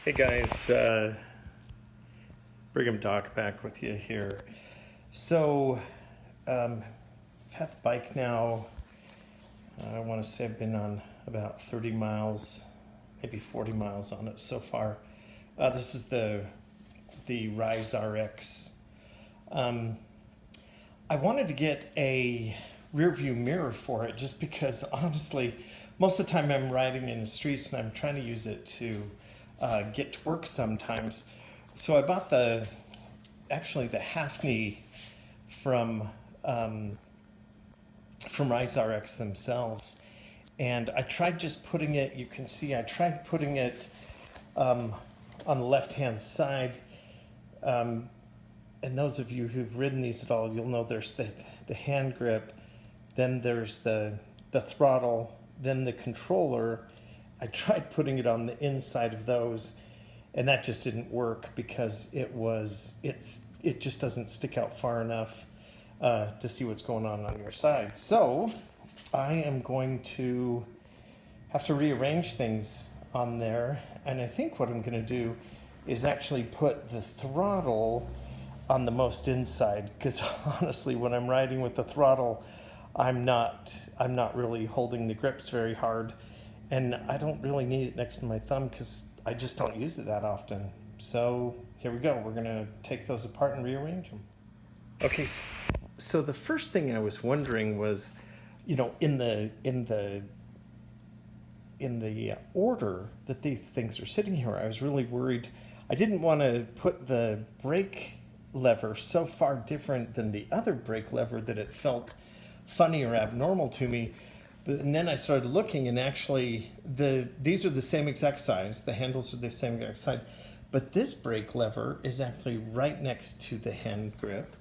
Hey guys, Brigham Doc back with you here. So, I've had the bike now, I want to say I've been on about 30 miles, maybe 40 miles on it so far. This is the Rize RX. I wanted to get a rear view mirror for it just because honestly, most of the time I'm riding in the streets and I'm trying to use it to get to work sometimes. So I bought the half knee from Rize RX themselves, and I tried just putting it. You can see I tried putting it on the left hand side. And those of you who've ridden these at all, you'll know there's the hand grip, then there's the throttle, then the controller. I tried putting it on the inside of those, and that just didn't work because it just doesn't stick out far enough to see what's going on your side. So I am going to have to rearrange things on there, and I think what I'm going to do is actually put the throttle on the most inside, because honestly when I'm riding with the throttle I'm not really holding the grips very hard, and I don't really need it next to my thumb because I just don't use it that often. So here we go, we're gonna take those apart and rearrange them. Okay, so the first thing I was wondering was, you know, in the order that these things are sitting here, I was really worried. I didn't want to put the brake lever so far different than the other brake lever that it felt funny or abnormal to me. And then I started looking, and actually these are the same exact size. The handles are the same exact size, but this brake lever is actually right next to the hand grip,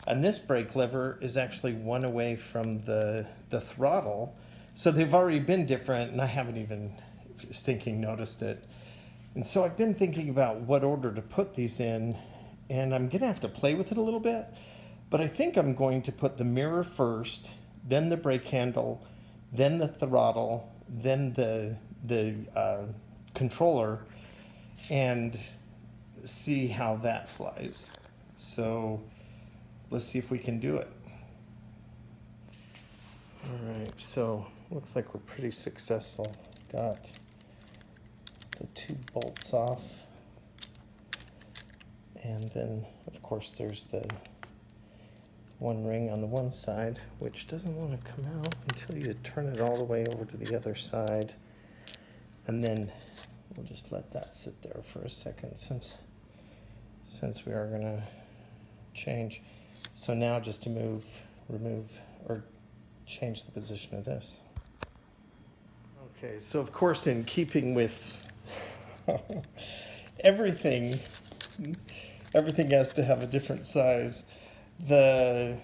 and this brake lever is actually one away from the throttle. So they've already been different, and I haven't even stinking noticed it. And so I've been thinking about what order to put these in, and I'm gonna have to play with it a little bit, but I think I'm going to put the mirror first, then the brake handle, then the throttle, then the controller, and see how that flies. So let's see if we can do it. All right, so looks like we're pretty successful. Got the two bolts off, and then of course there's the one ring on the one side, which doesn't want to come out until you turn it all the way over to the other side, and then we'll just let that sit there for a second since we are going to change. So now just to remove or change the position of this. Okay, so of course in keeping with everything has to have a different size. The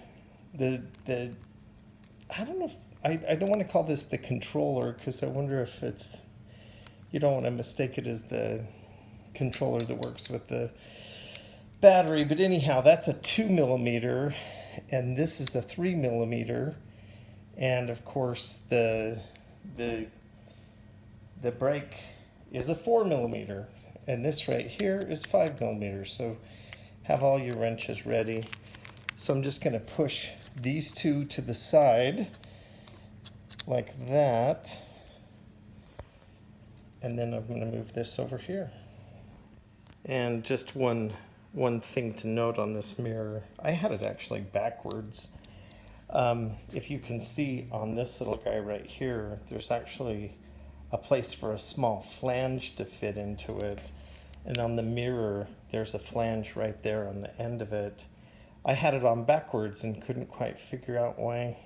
I don't know if I don't want to call this the controller, because I wonder if it's, you don't want to mistake it as the controller that works with the battery, but anyhow, that's a 2mm and this is a 3mm, and of course the brake is a 4mm, and this right here is 5mm. So have all your wrenches ready. So I'm just going to push these two to the side like that, and then I'm going to move this over here. And just one thing to note on this mirror, I had it actually backwards. If you can see on this little guy right here, there's actually a place for a small flange to fit into it, and on the mirror there's a flange right there on the end of it. I had it on backwards and couldn't quite figure out why.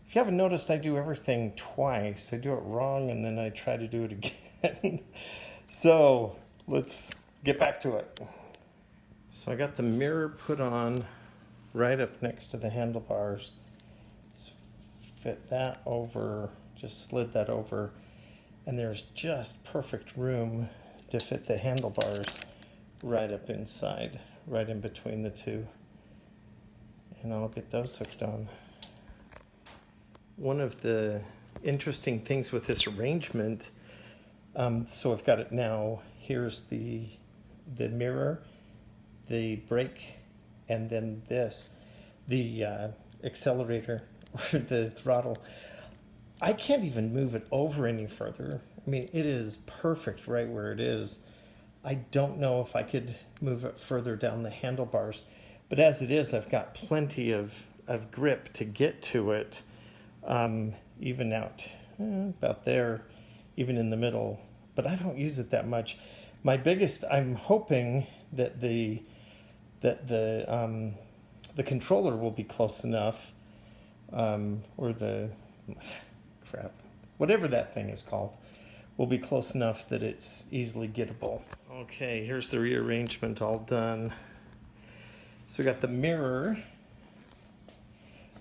If you haven't noticed, I do everything twice. I do it wrong and then I try to do it again. So let's get back to it. So I got the mirror put on right up next to the handlebars. Fit that over, just slid that over, and there's just perfect room to fit the handlebars right up inside, right in between the two. And I'll get those hooked on. One of the interesting things with this arrangement, so I've got it now here's the mirror, the brake, and then the accelerator or the throttle. I can't even move it over any further. I mean, it is perfect right where it is. I don't know if I could move it further down the handlebars, but as it is, I've got plenty of grip to get to it, even out about there, even in the middle, but I don't use it that much. I'm hoping that the controller will be close enough, or the whatever that thing is called, will be close enough that it's easily gettable. Okay, here's the rearrangement all done. So we got the mirror.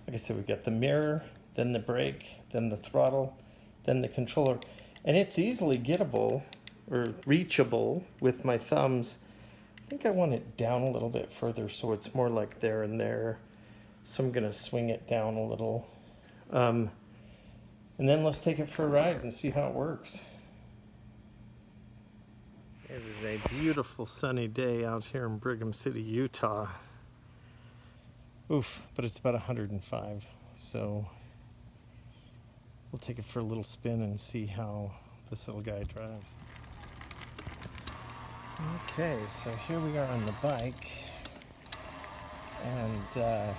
Like I said, we got the mirror, then the brake, then the throttle, then the controller. And it's easily gettable or reachable with my thumbs. I think I want it down a little bit further so it's more like there and there. So I'm gonna swing it down a little. And then let's take it for a ride and see how it works. It is a beautiful sunny day out here in Brigham City, Utah. Oof, but it's about 105. So we'll take it for a little spin and see how this little guy drives. Okay, so here we are on the bike. And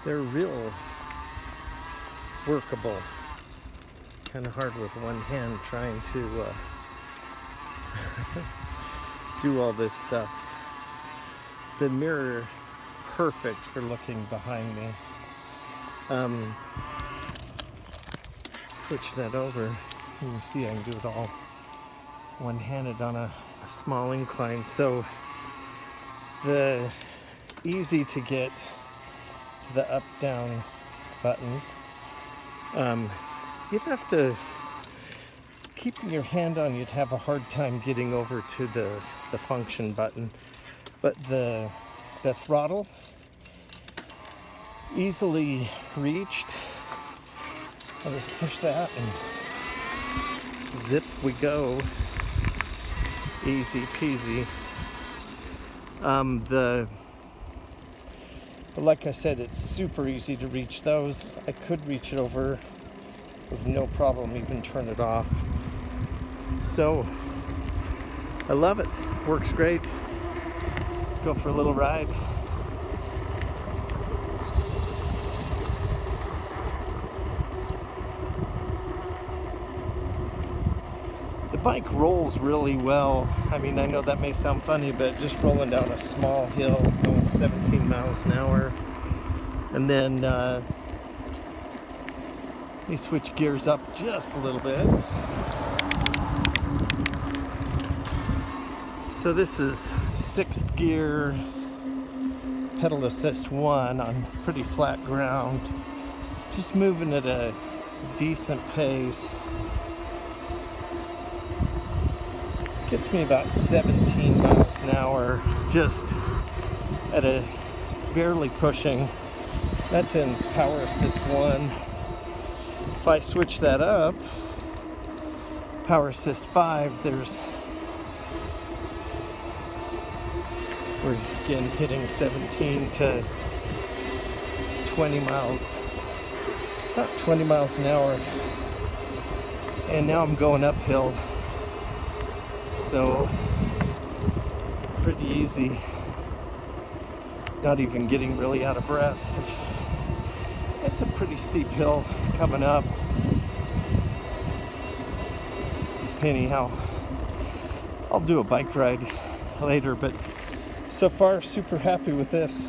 they're real workable. It's kind of hard with one hand trying to do all this stuff. The mirror, perfect for looking behind me. Switch that over. You see I can do it all one-handed on a small incline. So the easy to get to the up-down buttons. You'd have to, keeping your hand on, you'd have a hard time getting over to the function button. But the throttle, easily reached. I'll just push that and zip we go. Easy peasy. But like I said, it's super easy to reach those. I could reach it over with no problem, even turn it off. So I love it. Works great. Let's go for a little ride. The bike rolls really well. I mean, I know that may sound funny, but just rolling down a small hill, going 17 miles an hour. And then let me switch gears up just a little bit. So this is 6th gear, pedal assist 1 on pretty flat ground. Just moving at a decent pace. Gets me about 17 miles an hour, just at a barely pushing. That's in power assist 1. If I switch that up, power assist 5, we're again hitting 17 to 20 miles, about 20 miles an hour. And now I'm going uphill. So pretty easy, not even getting really out of breath. It's a pretty steep hill coming up. Anyhow, I'll do a bike ride later, but so far super happy with this.